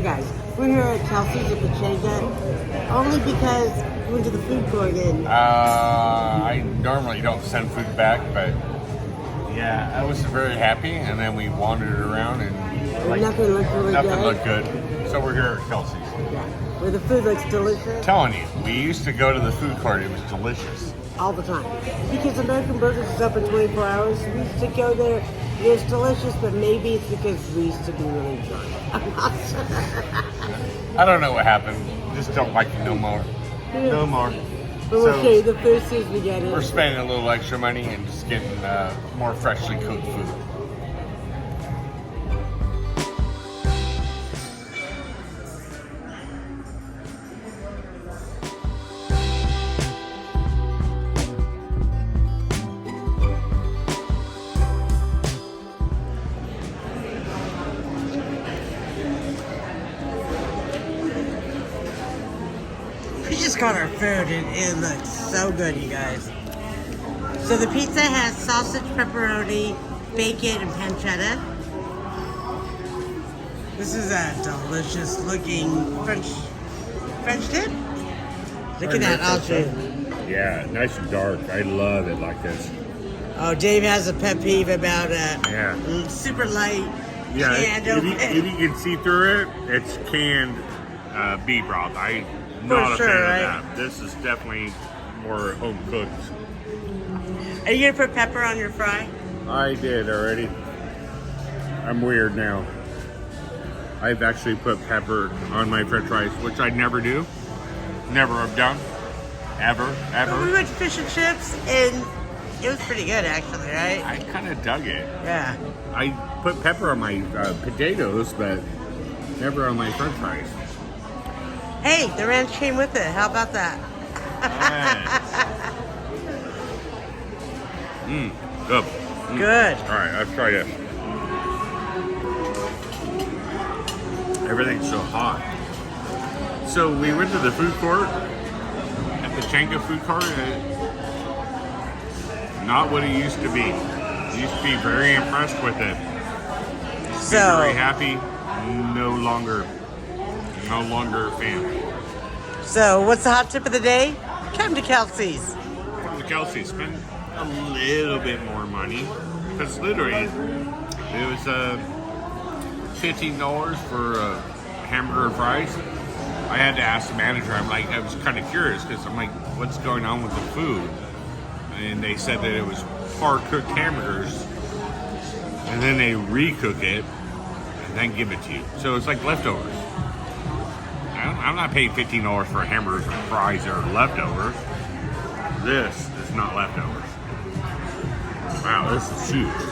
guys, we're here at Kelsey's at Pechanga only because we went to the food court and... I normally don't send food back, but yeah, I was very happy, and then we wandered around and nothing looked really nothing good. looked good. So we're here at Kelsey's. Yeah, where the food looks delicious. Telling you, we used to go to the food court. It was delicious. All the time. Because American Burgers is open 24 hours. We used to go there. It was delicious, but maybe it's because we used to be really drunk. I'm not sure. I don't know what happened. Just don't like it no more. No more. But we'll show you the food as soon as we get it. We're spending a little extra money and just getting more freshly cooked food. We just got our food and it looks so good, you guys. So the pizza has sausage, pepperoni, bacon, and pancetta. This is a delicious looking French dip. Look at that, I'll show you. Yeah, nice and dark. I love it like this. Oh, Dave has a pet peeve about Yeah. super light Yeah, canned if open. you can see through it, it's canned beef broth. I'm not a sure, fan right? of that. This is definitely more home cooked. Are you gonna put pepper on your fry? I did already. I'm weird now. I've actually put pepper on my french fries, which I never do. Never have done. Ever. But we went to fish and chips and it was pretty good actually, right? I kind of dug it. Yeah. I put pepper on my potatoes, but never on my french fries. Hey, the ranch came with it. How about that? Good. Good. All right, I've tried it. Everything's so hot. So we went to the food court, at the Pechanga food court, and not what it used to be. I used to be very impressed with it. So Very happy. No longer a fan. So what's the hot tip of the day? Come to Kelsey's. From the Kelsey, spend a little bit more money, because literally it was $15 for a hamburger and fries. I had to ask the manager. I was kind of curious because I'm like, what's going on with the food? And they said that it was hard cooked hamburgers, and then they recook it and then give it to you. So it's like leftovers. I'm not paying $15 for hamburgers and fries that are leftovers. This is not leftovers. Wow, this is huge.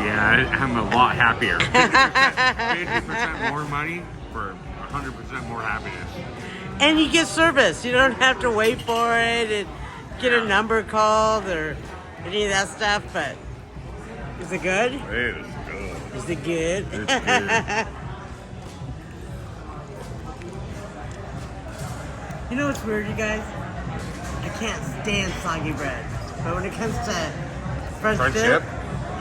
Yeah, I'm a lot happier. 50% more money for 100% more happiness. And you get service. You don't have to wait for it and get a number called or any of that stuff. But is it good? It is good. Is it good? It's good. You know what's weird, you guys? I can't stand soggy bread. But when it comes to French dip,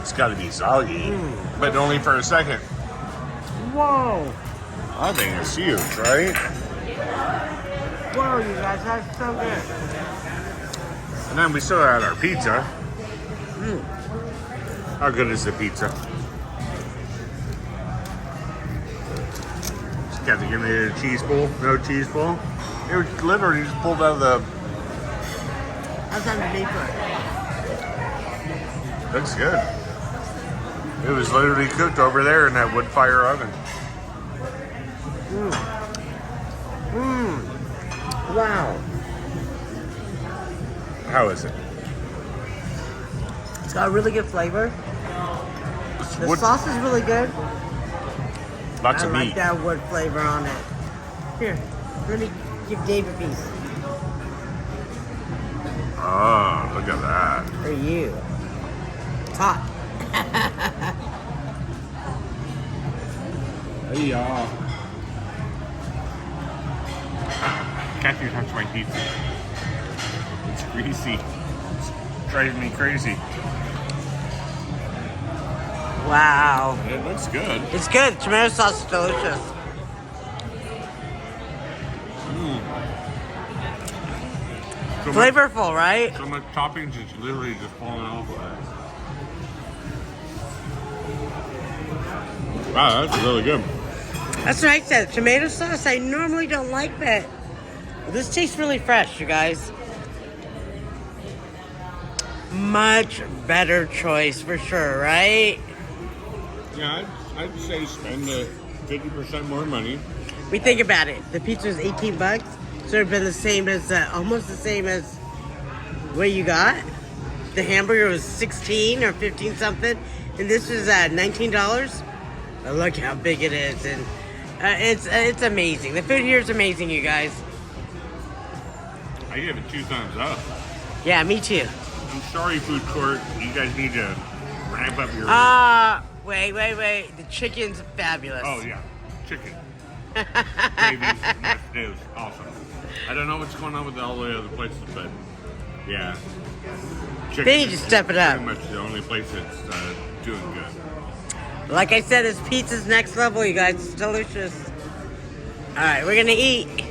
it's got to be soggy, but only for a second. whoa. I think it's huge, right? Whoa, you guys, that's so good. And then we still had our pizza. How good is the pizza? Just got to give me a cheese bowl. No cheese bowl. It was literally just pulled out of the. How's underneath it? Looks good. It was literally cooked over there in that wood fire oven. Wow. How is it? It's got a really good flavor. The sauce is really good. Lots I of like meat. that wood flavor on it. Here, let me give Dave a piece. Oh, look at that. For you. It's hot. Hey, y'all. Kathy touched my pizza. It's greasy. It's driving me crazy. Wow. It looks good. It's good. Tomato sauce is delicious. So Flavorful, right? So much toppings, it's literally just falling off of that. Wow, that's really good. That's what I said. Tomato sauce, I normally don't like that. This tastes really fresh, you guys. Much better choice for sure, right? Yeah, I'd say spend 50% more money. We think about it. The pizza was $18. So it'd been the same as, almost the same as what you got. The hamburger was 16 or 15 something. And this was $19. But look how big it is. And it's amazing. The food here is amazing, you guys. I give it 2 thumbs up. Yeah, me too. I'm sorry, food court. You guys need to ramp up your... Wait. The chicken's fabulous. Oh, yeah. Chicken. Gravy, mashed potatoes. Awesome. I don't know what's going on with all the other places, but yeah. Chicken They need to step it up. Pretty much the only place that's doing good. Like I said, this pizza's next level, you guys. It's delicious. All right, we're going to eat.